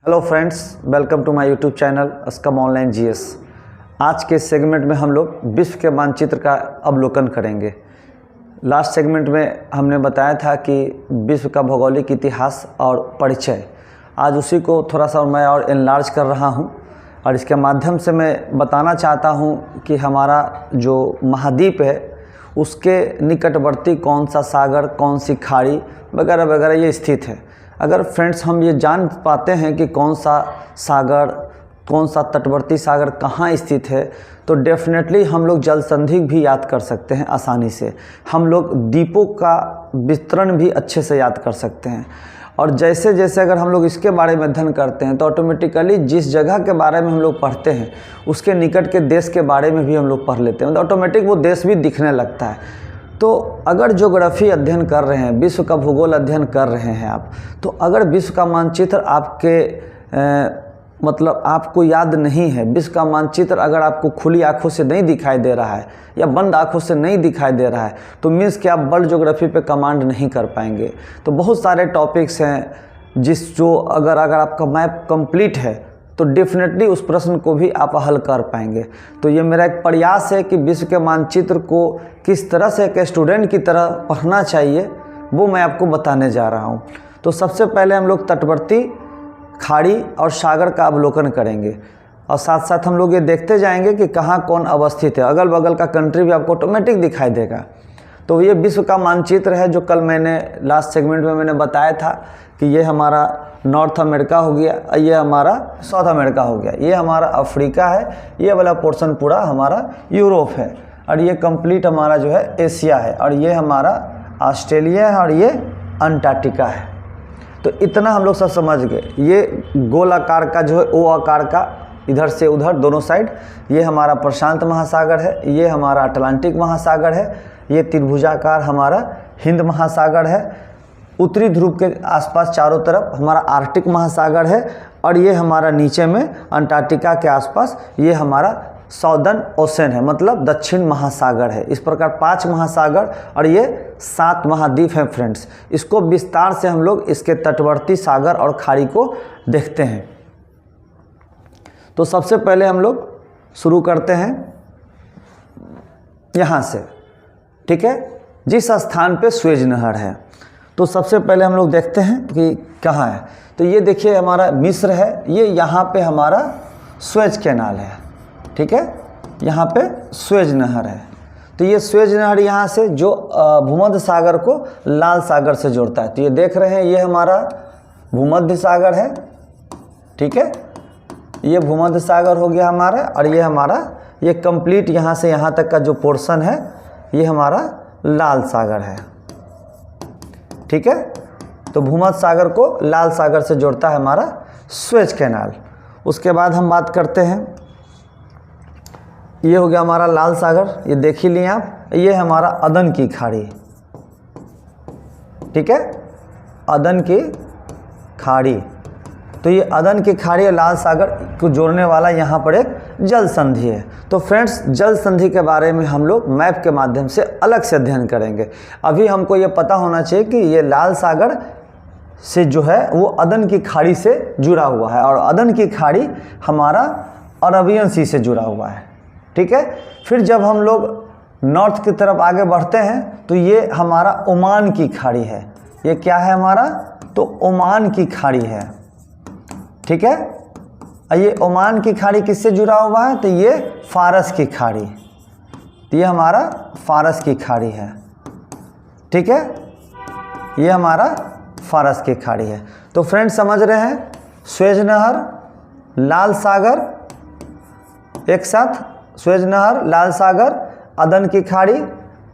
Hello friends, welcome to my YouTube channel अस्कम online GS. आज के सेगमेंट में हम लोग विश्व के मानचित्र का अवलोकन करेंगे। लास्ट सेगमेंट में हमने बताया था कि विश्व का भौगोलिक इतिहास और परिचय, आज उसी को थोड़ा सा मैं और एनलार्ज कर रहा हूं और इसके माध्यम से मैं बताना चाहता हूं कि हमारा जो महाद्वीप है उसके निकटवर्ती कौन सा सागर, कौन सी खाड़ी वगैरह वगैरह ये स्थित है। अगर फ्रेंड्स हम ये जान पाते हैं कि कौन सा सागर, कौन सा तटवर्ती सागर कहाँ स्थित है, तो डेफिनेटली हम लोग जल संधि भी याद कर सकते हैं आसानी से। हम लोग द्वीपों का विस्तरण भी अच्छे से याद कर सकते हैं। और जैसे जैसे अगर हम लोग इसके बारे में अध्ययन करते हैं तो ऑटोमेटिकली जिस जगह के बारे में हम लोग पढ़ते हैं उसके निकट के देश के बारे में भी हम लोग पढ़ लेते हैं, तो ऑटोमेटिक वो देश भी दिखने लगता है। तो अगर ज्योग्राफी अध्ययन कर रहे हैं, विश्व का भूगोल अध्ययन कर रहे हैं आप, तो अगर विश्व का मानचित्र आपके मतलब आपको याद नहीं है, विश्व का मानचित्र अगर आपको खुली आंखों से नहीं दिखाई दे रहा है या बंद आंखों से नहीं दिखाई दे रहा है, तो मीन्स कि आप वर्ल्ड ज्योग्राफी पे कमांड नहीं कर पाएंगे। तो बहुत सारे टॉपिक्स हैं जो अगर आपका मैप कंप्लीट है तो डेफिनेटली उस प्रश्न को भी आप हल कर पाएंगे। तो ये मेरा एक प्रयास है कि विश्व के मानचित्र को किस तरह से एक स्टूडेंट की तरह पढ़ना चाहिए वो मैं आपको बताने जा रहा हूँ। तो सबसे पहले हम लोग तटवर्ती, खाड़ी और सागर का अवलोकन करेंगे और साथ साथ हम लोग ये देखते जाएंगे कि कहाँ कौन अवस्थित है। अगल बगल का कंट्री भी आपको ऑटोमेटिक दिखाई देगा। तो ये विश्व का मानचित्र है जो कल मैंने लास्ट सेगमेंट में मैंने बताया था कि ये हमारा नॉर्थ अमेरिका हो गया, ये हमारा साउथ अमेरिका हो गया, ये हमारा अफ्रीका है, ये वाला पोर्शन पूरा हमारा यूरोप है और ये कंप्लीट हमारा जो है एशिया है और ये हमारा ऑस्ट्रेलिया है और ये अंटार्कटिका है। तो इतना हम लोग सब समझ गए। ये गोल आकार का जो है ओ आकार का इधर से उधर दोनों साइड, ये हमारा प्रशांत महासागर है, ये हमारा अटलांटिक महासागर है, ये त्रिभुजाकार हमारा हिंद महासागर है, उत्तरी ध्रुव के आसपास चारों तरफ हमारा आर्कटिक महासागर है और ये हमारा नीचे में अंटार्कटिका के आसपास ये हमारा साउदर्न ओशन है, मतलब दक्षिण महासागर है। इस प्रकार 5 महासागर और ये 7 महाद्वीप हैं फ्रेंड्स। इसको विस्तार से हम लोग इसके तटवर्ती सागर और खाड़ी को देखते हैं। तो सबसे पहले हम लोग शुरू करते हैं यहाँ से, ठीक है, जिस स्थान पे स्वेज नहर है। तो सबसे पहले हम लोग देखते हैं कि कहाँ है। तो ये देखिए हमारा मिस्र है, ये यहाँ पे हमारा स्वेज कैनाल है, ठीक है, यहाँ पे स्वेज नहर है। तो ये स्वेज नहर यहाँ से जो भूमध्य सागर को लाल सागर से जोड़ता है। तो ये देख रहे हैं ये हमारा भूमध्य सागर है, ठीक है, ये भूमध्य सागर हो गया हमारा और ये हमारा ये कंप्लीट यहाँ से यहाँ तक का जो पोर्शन है ये हमारा लाल सागर है, ठीक है। तो भूमध्य सागर को लाल सागर से जोड़ता है हमारा स्वेज कैनाल। उसके बाद हम बात करते हैं, ये हो गया हमारा लाल सागर, ये देख ही लिए आप, ये हमारा अदन की खाड़ी, ठीक है, अदन की खाड़ी। तो ये अदन की खाड़ी और लाल सागर को जोड़ने वाला यहाँ पर एक जल संधि है। तो फ्रेंड्स, जल संधि के बारे में हम लोग मैप के माध्यम से अलग से अध्ययन करेंगे। अभी हमको ये पता होना चाहिए कि ये लाल सागर से जो है वो अदन की खाड़ी से जुड़ा हुआ है और अदन की खाड़ी हमारा अरबियन सी से जुड़ा हुआ है, ठीक है। फिर जब हम लोग नॉर्थ की तरफ आगे बढ़ते हैं तो ये हमारा ओमान की खाड़ी है। ये क्या है हमारा? तो ओमान की खाड़ी है, ठीक है। ये ओमान की खाड़ी किससे जुड़ा हुआ है? तो ये फारस की खाड़ी, तो ये हमारा फारस की खाड़ी है, ठीक है, ये हमारा फारस की खाड़ी है। तो फ्रेंड्स समझ रहे हैं, स्वेज नहर, लाल सागर, एक साथ स्वेज नहर, लाल सागर, अदन की खाड़ी,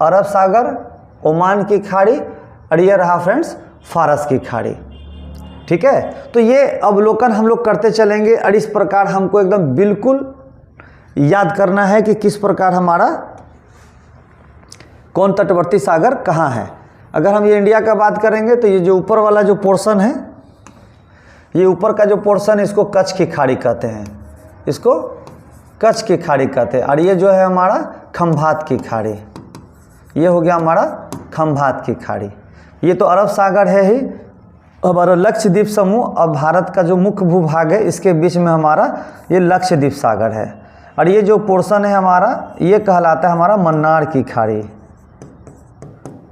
अरब सागर, ओमान की खाड़ी और ये रहा फ्रेंड्स फारस की खाड़ी, ठीक है। तो ये अवलोकन हम लोग करते चलेंगे और इस प्रकार हमको एकदम बिल्कुल याद करना है कि किस प्रकार हमारा कौन तटवर्ती सागर कहाँ है। अगर हम ये इंडिया का बात करेंगे तो ये जो ऊपर वाला जो पोर्शन है, ये ऊपर का जो पोर्शन है इसको कच्छ की खाड़ी कहते हैं, इसको कच्छ की खाड़ी कहते हैं। और ये जो है हमारा खंभात की खाड़ी, ये हो गया हमारा खंभात की खाड़ी। ये तो अरब सागर है ही, हमारा लक्षद्वीप समूह और भारत का जो मुख्य भूभाग है इसके बीच में हमारा ये लक्षद्वीप सागर है। और ये जो पोर्शन है हमारा ये कहलाता है हमारा मन्नार की खाड़ी।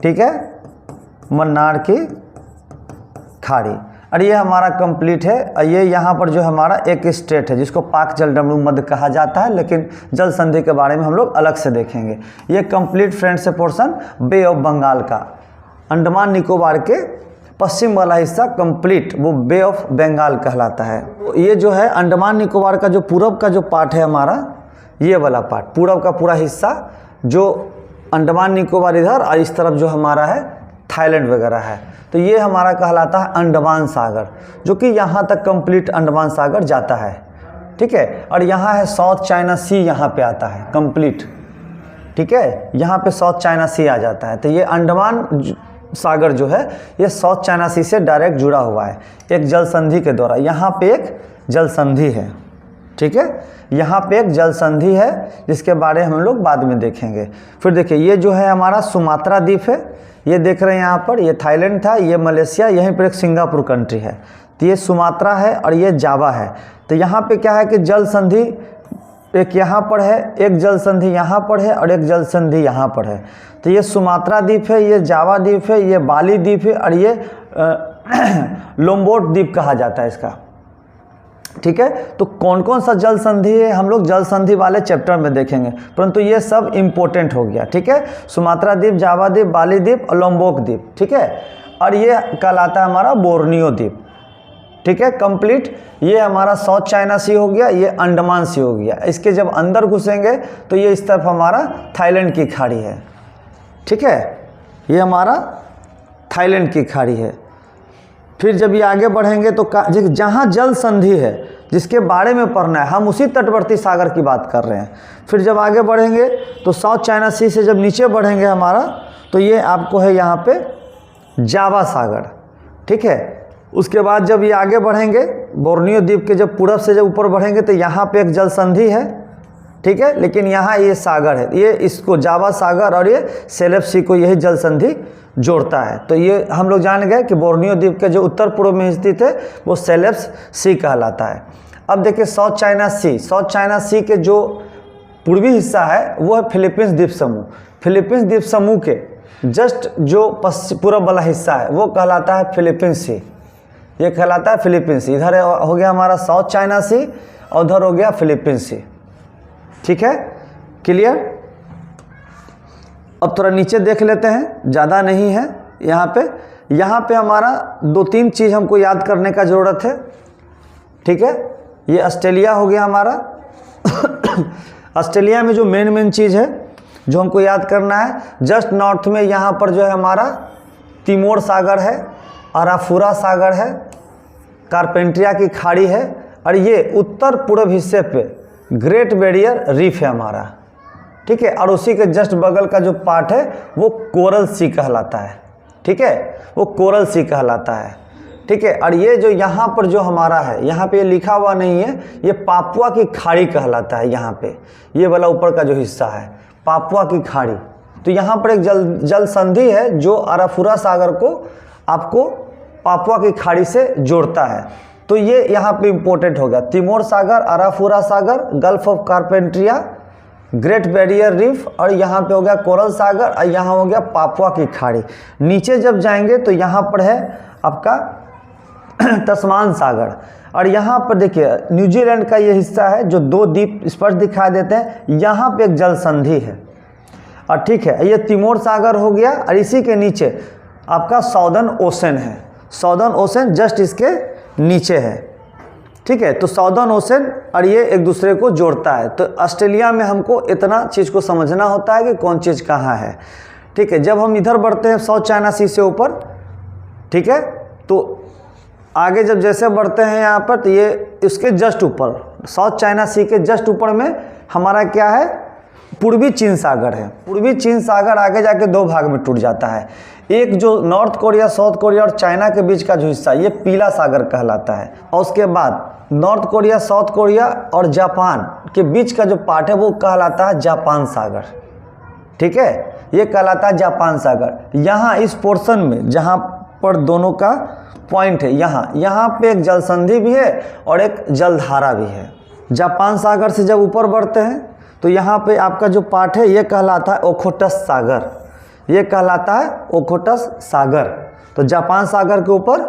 ठीक है, मन्नार की खाड़ी। और ये हमारा कंप्लीट है। और ये यहाँ पर जो हमारा एक स्टेट है जिसको पाक जलडमरू मध्य कहा जाता है, लेकिन जल संधि के बारे में हम लोग अलग से देखेंगे। ये कंप्लीट फ्रेंड्स है पोर्शन बे ऑफ बंगाल का, अंडमान निकोबार के पश्चिम वाला हिस्सा कंप्लीट वो बे ऑफ बंगाल कहलाता है। ये जो है अंडमान निकोबार का जो पूरब का जो पार्ट है हमारा, ये वाला पार्ट पूरब का पूरा हिस्सा जो अंडमान निकोबार इधर और इस तरफ जो हमारा है थाईलैंड वगैरह है, तो ये हमारा कहलाता है अंडमान सागर, जो कि यहाँ तक कंप्लीट अंडमान सागर जाता है। ठीक है, और यहाँ है साउथ चाइना सी, यहाँ पे आता है कंप्लीट। ठीक है, यहाँ पे साउथ चाइना सी आ जाता है। तो ये अंडमान सागर जो है ये साउथ चाइना सी से डायरेक्ट जुड़ा हुआ है एक जल संधि के द्वारा। यहाँ पे एक जल संधि है। ठीक है, यहाँ पे एक जल संधि है जिसके बारे में हम लोग बाद में देखेंगे। फिर देखिए ये जो है हमारा सुमात्रा द्वीप है, ये देख रहे हैं यहाँ पर, ये थाईलैंड था, ये मलेशिया, यहीं पर एक सिंगापुर कंट्री है। तो ये सुमात्रा है और ये जावा है। तो यहाँ पे क्या है कि जल संधि एक यहाँ पर है, एक जल संधि यहाँ पर है और एक जल संधि यहाँ पर है। तो ये सुमात्रा द्वीप है, ये जावा द्वीप है, ये बाली द्वीप है और ये लोम्बोट द्वीप कहा जाता है इसका। ठीक है, तो कौन कौन सा जल संधि है हम लोग जल संधि वाले चैप्टर में देखेंगे, परंतु ये सब इम्पोर्टेंट हो गया। ठीक है, सुमात्रा द्वीप, जावा द्वीप, बाली द्वीप और लोम्बोक द्वीप। ठीक है, और ये कहलाता है हमारा बोर्नियो द्वीप। ठीक है, कंप्लीट ये हमारा साउथ चाइना सी हो गया, ये अंडमान सी हो गया। इसके जब अंदर घुसेंगे तो ये इस तरफ हमारा थाईलैंड की खाड़ी है। ठीक है, ये हमारा थाईलैंड की खाड़ी है। फिर जब ये आगे बढ़ेंगे तो जहाँ जल संधि है जिसके बारे में पढ़ना है, हम उसी तटवर्ती सागर की बात कर रहे हैं। फिर जब आगे बढ़ेंगे तो साउथ चाइना सी से जब नीचे बढ़ेंगे हमारा, तो ये आपको है यहाँ पे जावा सागर। ठीक है, उसके बाद जब ये आगे बढ़ेंगे बोर्नियो द्वीप के जब पूरब से जब ऊपर बढ़ेंगे तो यहाँ पे एक जल संधि है। ठीक है, लेकिन यहाँ ये सागर है, ये इसको जावा सागर और ये सेलेब सी को यही जल संधि जोड़ता है। तो ये हम लोग जान गए कि बोर्नियो द्वीप के जो उत्तर पूर्व में स्थित है वो सेलेब सी कहलाता है। अब देखिए साउथ चाइना सी, साउथ चाइना सी के जो पूर्वी हिस्सा है वो है फिलीपींस द्वीप समूह। फिलीपींस द्वीप समूह के जस्ट जो पूर्व वाला हिस्सा है वो कहलाता है फिलीपींस सी, ये कहलाता है फिलीपींस सी। इधर हो गया हमारा साउथ चाइना सी और उधर हो गया फिलीपींस सी। ठीक है, क्लियर। अब थोड़ा नीचे देख लेते हैं, ज़्यादा नहीं है यहाँ पे हमारा 2-3 चीज़ हमको याद करने का ज़रूरत है। ठीक है, ये ऑस्ट्रेलिया हो गया हमारा ऑस्ट्रेलिया में जो मेन चीज़ है जो हमको याद करना है, जस्ट नॉर्थ में यहाँ पर जो है हमारा तिमोर सागर है, अराफुरा सागर है, कारपेंट्रिया की खाड़ी है और ये उत्तर पूर्व हिस्से पे ग्रेट बैरियर रीफ है हमारा। ठीक है, और उसी के जस्ट बगल का जो पार्ट है वो कोरल सी कहलाता है। ठीक है, वो कोरल सी कहलाता है। ठीक है, और ये जो यहाँ पर जो हमारा है, यहाँ पे ये लिखा हुआ नहीं है, ये पापुआ की खाड़ी कहलाता है। यहाँ पे ये वाला ऊपर का जो हिस्सा है पापुआ की खाड़ी। तो यहाँ पर एक जल संधि है जो अराफुरा सागर को आपको पापुआ की खाड़ी से जोड़ता है। तो ये यहाँ पे इम्पोर्टेंट हो गया, तिमोर सागर, अराफुरा सागर, gulf of Carpentaria, great barrier reef और यहाँ पे हो गया कोरल सागर और यहाँ हो गया पापुआ की खाड़ी। नीचे जब जाएंगे तो यहाँ पर है आपका तस्मान सागर और यहाँ पर देखिए न्यूजीलैंड का ये हिस्सा है जो 2 द्वीप स्पष्ट दिखाई देते हैं, यहाँ पे एक जल संधि है। और ठीक है, ये तिमोर सागर हो गया और इसी के नीचे आपका साउदर्न ओशन है। साउदर्न ओशन जस्ट इसके नीचे है। ठीक है, तो साउदर्न ओशन और ये एक दूसरे को जोड़ता है। तो ऑस्ट्रेलिया में हमको इतना चीज़ को समझना होता है कि कौन चीज़ कहाँ है। ठीक है, जब हम इधर बढ़ते हैं साउथ चाइना सी से ऊपर, ठीक है, तो आगे जब जैसे बढ़ते हैं यहाँ पर तो ये इसके जस्ट ऊपर साउथ चाइना सी के जस्ट ऊपर में हमारा क्या है, पूर्वी चीन सागर है। पूर्वी चीन सागर आगे जाके 2 भाग में टूट जाता है। एक जो नॉर्थ कोरिया, साउथ कोरिया और चाइना के बीच का जो हिस्सा ये पीला सागर कहलाता है और उसके बाद नॉर्थ कोरिया, साउथ कोरिया और जापान के बीच का जो पार्ट है वो कहलाता है जापान सागर। ठीक है, ये कहलाता है जापान सागर। यहाँ इस पोर्शन में जहाँ पर दोनों का पॉइंट है। यहाँ पे एक जल संधि भी है और एक जलधारा भी है। जापान सागर से जब ऊपर बढ़ते हैं तो यहाँ पे आपका जो पार्ट है ये कहलाता है ओखोटस सागर, ये कहलाता है ओखोटस सागर। तो जापान सागर के ऊपर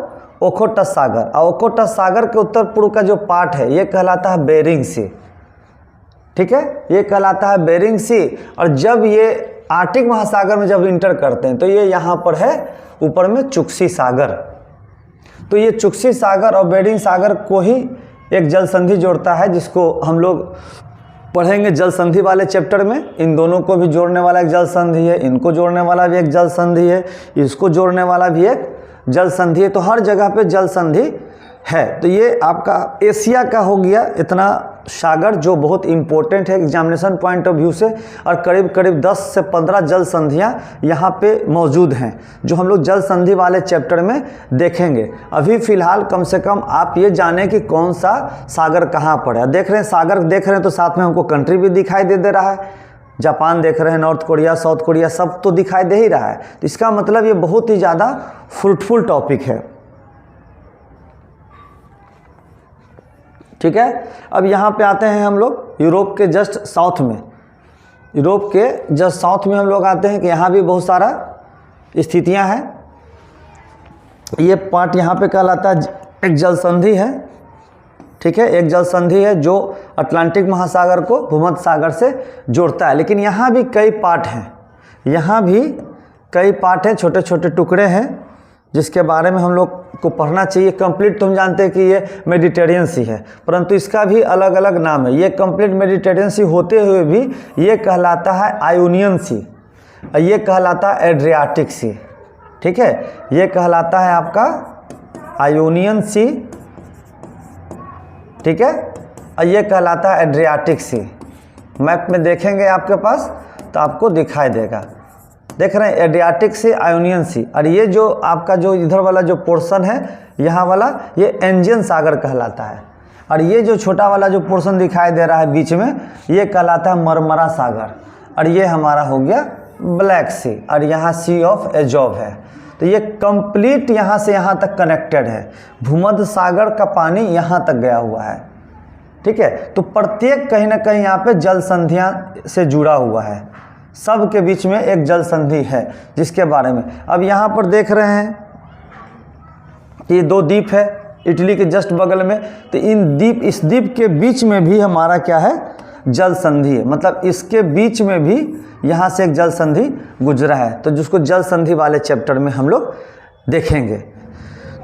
ओखोटस सागर, और ओखोटस सागर के उत्तर पूर्व का जो पार्ट है ये कहलाता है बेरिंग सी। ठीक है, ये कहलाता है बेरिंग सी। और जब ये आर्कटिक महासागर में जब इंटर करते हैं तो ये यहाँ पर है ऊपर में चुक्सी सागर। तो ये चुक्सी सागर और बेरिंग सागर को ही एक जल संधि जोड़ता है, जिसको हम लोग पढ़ेंगे जल संधि वाले चैप्टर में। इन दोनों को भी जोड़ने वाला एक जल संधि है, इनको जोड़ने वाला भी एक जल संधि है, इसको जोड़ने वाला भी एक जल संधि है। तो हर जगह पे जल संधि है। तो ये आपका एशिया का हो गया इतना सागर, जो बहुत इंपॉर्टेंट है एग्जामिनेशन पॉइंट ऑफ व्यू से। और करीब करीब 10 से 15 जल संधियाँ यहाँ पे मौजूद हैं, जो हम लोग जल संधि वाले चैप्टर में देखेंगे। अभी फ़िलहाल कम से कम आप ये जानें कि कौन सा सागर कहाँ पर है। देख रहे हैं सागर देख रहे हैं तो साथ में हमको कंट्री भी दिखाई दे रहा है। जापान देख रहे हैं, नॉर्थ कोरिया, साउथ कोरिया, सब तो दिखाई दे ही रहा है। तो इसका मतलब ये बहुत ही ज़्यादा फ्रूटफुल टॉपिक है। ठीक है, अब यहाँ पे आते हैं हम लोग यूरोप के जस्ट साउथ में। यूरोप के जस्ट साउथ में हम लोग आते हैं कि यहाँ भी बहुत सारा स्थितियाँ हैं। ये पार्ट यहाँ पे कहलाता है एक जल संधि है। ठीक है, एक जल संधि है जो अटलांटिक महासागर को भूमध्य सागर से जोड़ता है। लेकिन यहाँ भी कई पार्ट हैं, यहाँ भी कई पार्ट हैं, छोटे छोटे टुकड़े हैं, जिसके बारे में हम लोग को पढ़ना चाहिए। कंप्लीट तो हम जानते हैं कि ये मेडिटेरियन सी है, परंतु इसका भी अलग अलग नाम है। ये कंप्लीट मेडिटेरियन सी होते हुए भी ये कहलाता है आयोनियन सी, ये कहलाता है एड्रियाटिक सी। ठीक है, ये कहलाता है आपका आयोनियन सी। ठीक है, और ये कहलाता है एड्रियाटिक सी। मैप में देखेंगे आपके पास तो आपको दिखाई देगा, देख रहे हैं एड्रियाटिक सी, आयोनियन सी। और ये जो आपका जो इधर वाला जो पोर्शन है यहाँ वाला, ये एंजियन सागर कहलाता है। और ये जो छोटा वाला जो पोर्शन दिखाई दे रहा है बीच में, ये कहलाता है मरमरा सागर। और ये हमारा हो गया ब्लैक सी, और यहाँ सी ऑफ एजोव है। तो ये कंप्लीट यहाँ से यहाँ तक कनेक्टेड है। भूमध्य सागर का पानी यहाँ तक गया हुआ है। ठीक है, तो प्रत्येक कहीं ना कहीं यहाँ पे जल संधियाँ से जुड़ा हुआ है। सब के बीच में एक जल संधि है, जिसके बारे में अब यहाँ पर देख रहे हैं कि ये 2 द्वीप है इटली के जस्ट बगल में। तो इस द्वीप के बीच में भी हमारा क्या है, जल संधि है। मतलब इसके बीच में भी यहाँ से एक जल संधि गुजरा है, तो जिसको जल संधि वाले चैप्टर में हम लोग देखेंगे।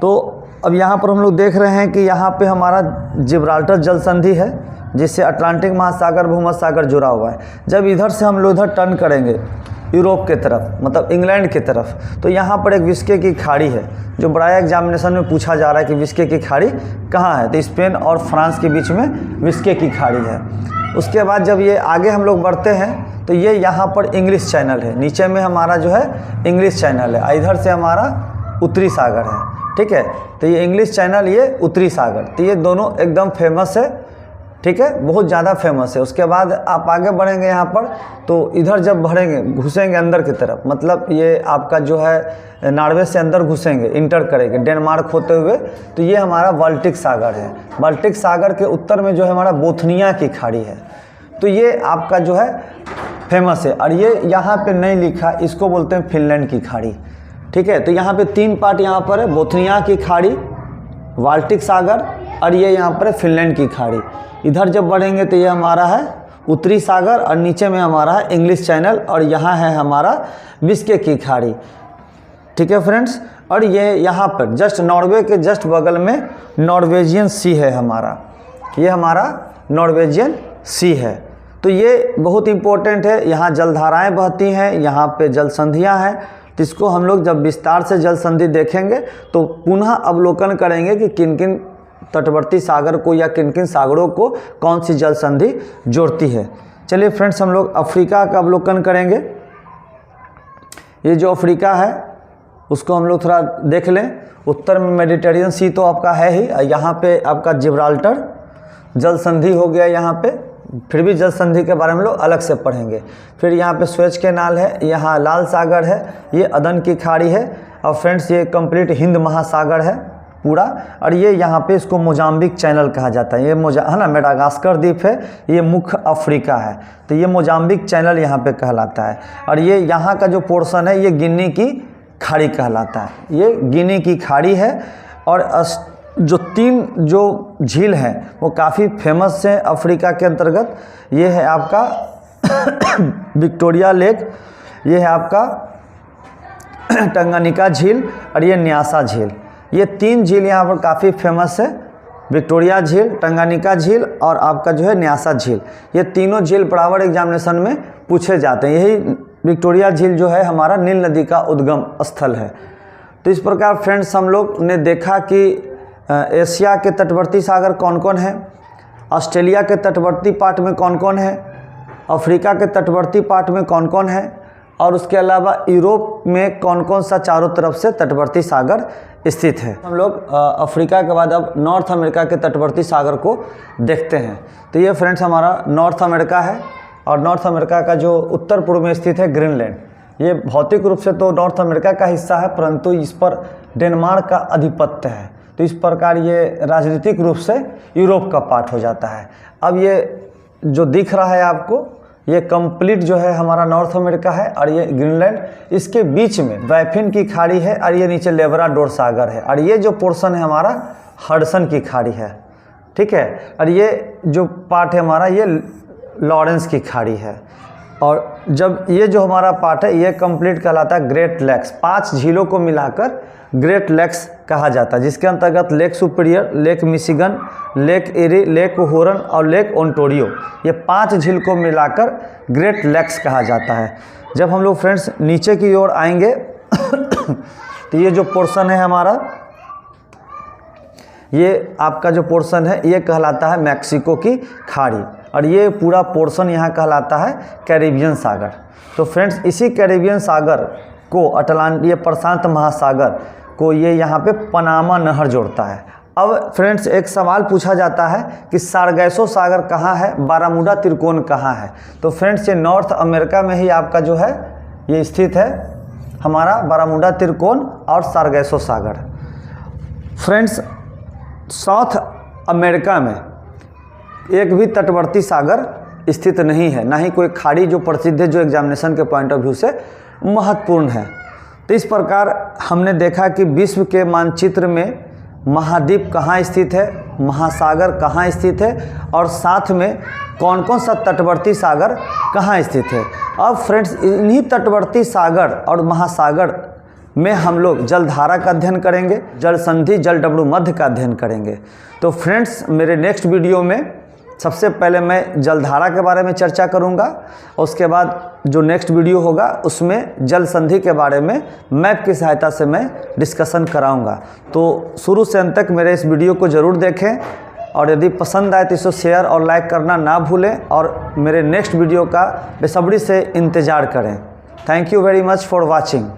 तो अब यहाँ पर हम लोग देख रहे हैं कि यहाँ पे हमारा जिब्राल्टर जल संधि है, जिससे अटलांटिक महासागर भूमध्य सागर जुड़ा हुआ है। जब इधर से हम लोग इधर टर्न करेंगे यूरोप के तरफ, मतलब इंग्लैंड की तरफ, तो यहाँ पर एक विस्के की खाड़ी है, जो बड़ा एग्जामिनेशन में पूछा जा रहा है कि विस्के की खाड़ी कहाँ है। तो स्पेन और फ्रांस के बीच में विस्के की खाड़ी है। उसके बाद जब ये आगे हम लोग बढ़ते हैं तो ये यहाँ पर इंग्लिश चैनल है, नीचे में हमारा जो है इंग्लिश चैनल है, इधर से हमारा उत्तरी सागर है। ठीक है, तो ये इंग्लिश चैनल, ये उत्तरी सागर, तो ये दोनों एकदम फेमस है। ठीक है, बहुत ज़्यादा फेमस है। उसके बाद आप आगे बढ़ेंगे यहाँ पर, तो इधर जब बढ़ेंगे घुसेंगे अंदर की तरफ, मतलब ये आपका जो है नॉर्वे से अंदर घुसेंगे, इंटर करेंगे डेनमार्क होते हुए, तो ये हमारा बाल्टिक सागर है। बाल्टिक सागर के उत्तर में जो है हमारा बोथनिया की खाड़ी है। तो ये आपका जो है फेमस है। और ये यहाँ पे नहीं लिखा, इसको बोलते हैं फिनलैंड की खाड़ी। ठीक है, तो यहाँ पे 3 पार्ट यहाँ पर है, बोथनिया की खाड़ी, बाल्टिक सागर, और ये यहाँ पर है फिनलैंड की खाड़ी। इधर जब बढ़ेंगे तो ये हमारा है उत्तरी सागर, और नीचे में हमारा है इंग्लिश चैनल, और यहाँ है हमारा विस्के की खाड़ी। ठीक है फ्रेंड्स, और ये यहाँ पर जस्ट नॉर्वे के जस्ट बगल में नॉर्वेजियन सी है हमारा, ये हमारा नॉर्वेजियन सी है। तो ये बहुत इम्पोर्टेंट है। यहाँ जलधाराएँ बहती हैं, यहाँ पे जल संधियाँ हैं। तो इसको हम लोग जब विस्तार से जल संधि देखेंगे तो पुनः अवलोकन करेंगे कि किन किन तटवर्ती सागर को या किन किन सागरों को कौन सी जल संधि जोड़ती है। चलिए फ्रेंड्स, हम लोग अफ्रीका का अवलोकन करेंगे। ये जो अफ्रीका है उसको हम लोग थोड़ा देख लें। उत्तर में मेडिटेरियन सी तो आपका है ही, यहाँ पे आपका जिब्राल्टर जल संधि हो गया यहाँ पे, फिर भी जल संधि के बारे में लोग अलग से पढ़ेंगे। फिर यहाँ पे स्वेज कैनाल है, यहाँ लाल सागर है, ये अदन की खाड़ी है, और फ्रेंड्स ये कंप्लीट हिंद महासागर है पूरा, और ये यहाँ पे इसको मोजाम्बिक चैनल कहा जाता है। ये है ना, मेडागास्कर द्वीप है, ये मुख्य अफ्रीका है, तो ये मोजाम्बिक चैनल यहाँ पे कहलाता है। और ये यहाँ का जो पोर्शन है ये गिनी की खाड़ी कहलाता है, ये गिनी की खाड़ी है। और जो 3 जो झील हैं वो काफ़ी फेमस हैं अफ्रीका के अंतर्गत। ये है आपका विक्टोरिया लेक, ये है आपका टंगानिका झील, और ये न्यासा झील। ये 3 झील यहाँ पर काफ़ी फेमस है, विक्टोरिया झील, टंगानिका झील और आपका जो है न्यासा झील। ये तीनों झील बराबर एग्जामिनेशन में पूछे जाते हैं। यही विक्टोरिया झील जो है हमारा नील नदी का उद्गम स्थल है। तो इस प्रकार फ्रेंड्स हम लोग ने देखा कि एशिया के तटवर्ती सागर कौन कौन है, ऑस्ट्रेलिया के तटवर्ती पार्ट में कौन कौन है, अफ्रीका के तटवर्ती पार्ट में कौन कौन है, और उसके अलावा यूरोप में कौन कौन सा चारों तरफ से तटवर्ती सागर स्थित है। हम लोग अफ्रीका के बाद अब नॉर्थ अमेरिका के तटवर्ती सागर को देखते हैं। तो ये फ्रेंड्स हमारा नॉर्थ अमेरिका है, और नॉर्थ अमेरिका का जो उत्तर पूर्व में स्थित है ग्रीनलैंड। ये भौतिक रूप से तो नॉर्थ अमेरिका का हिस्सा है, परंतु इस पर डेनमार्क का आधिपत्य है, तो इस प्रकार ये राजनीतिक रूप से यूरोप का पार्ट हो जाता है। अब ये जो दिख रहा है आपको, ये कंप्लीट जो है हमारा नॉर्थ अमेरिका है, और ये ग्रीनलैंड, इसके बीच में बैफिन की खाड़ी है, और ये नीचे लेब्राडोर सागर है, और ये जो पोर्शन है हमारा हडसन की खाड़ी है, ठीक है। और ये जो पार्ट है हमारा ये लॉरेंस की खाड़ी है। और जब ये जो हमारा पार्ट है ये कंप्लीट कहलाता है ग्रेट लेक्स। 5 झीलों को मिलाकर ग्रेट लेक्स कहा जाता है, जिसके अंतर्गत lake Superior, lake Michigan, lake Erie, lake Huron और लेक ओंटारियो, ये 5 झील को मिलाकर ग्रेट लेक्स कहा जाता है। जब हम लोग फ्रेंड्स नीचे की ओर आएंगे तो ये जो पोर्शन है हमारा, ये आपका जो पोर्शन है ये कहलाता है मैक्सिको की खाड़ी, और ये पूरा पोर्शन यहाँ कहलाता है कैरिबियन सागर। तो फ्रेंड्स इसी कैरिबियन सागर को ये प्रशांत महासागर को ये यहाँ पे पनामा नहर जोड़ता है। अब फ्रेंड्स एक सवाल पूछा जाता है कि सारगैसो सागर कहाँ है, बारामूडा त्रिकोण कहाँ है। तो फ्रेंड्स ये नॉर्थ अमेरिका में ही आपका जो है ये स्थित है हमारा बारामूडा त्रिकोण और सारगैसो सागर। फ्रेंड्स साउथ अमेरिका में एक भी तटवर्ती सागर स्थित नहीं है, ना ही कोई खाड़ी जो प्रसिद्ध है, जो एग्जामिनेशन के पॉइंट ऑफ व्यू से महत्वपूर्ण है। तो इस प्रकार हमने देखा कि विश्व के मानचित्र में महाद्वीप कहाँ स्थित है, महासागर कहाँ स्थित है, और साथ में कौन कौन सा तटवर्ती सागर कहाँ स्थित है। अब फ्रेंड्स इन्हीं तटवर्ती सागर और महासागर में हम लोग जलधारा का अध्ययन करेंगे, जल संधि, जल डमरू मध्य का अध्ययन करेंगे। तो फ्रेंड्स मेरे नेक्स्ट वीडियो में सबसे पहले मैं जलधारा के बारे में चर्चा करूंगा, उसके बाद जो नेक्स्ट वीडियो होगा उसमें जल संधि के बारे में मैप की सहायता से मैं डिस्कशन कराऊंगा। तो शुरू से अंत तक मेरे इस वीडियो को ज़रूर देखें, और यदि पसंद आए तो इसे शेयर और लाइक करना ना भूलें, और मेरे नेक्स्ट वीडियो का बेसब्री से इंतज़ार करें। Thank you very much for watching.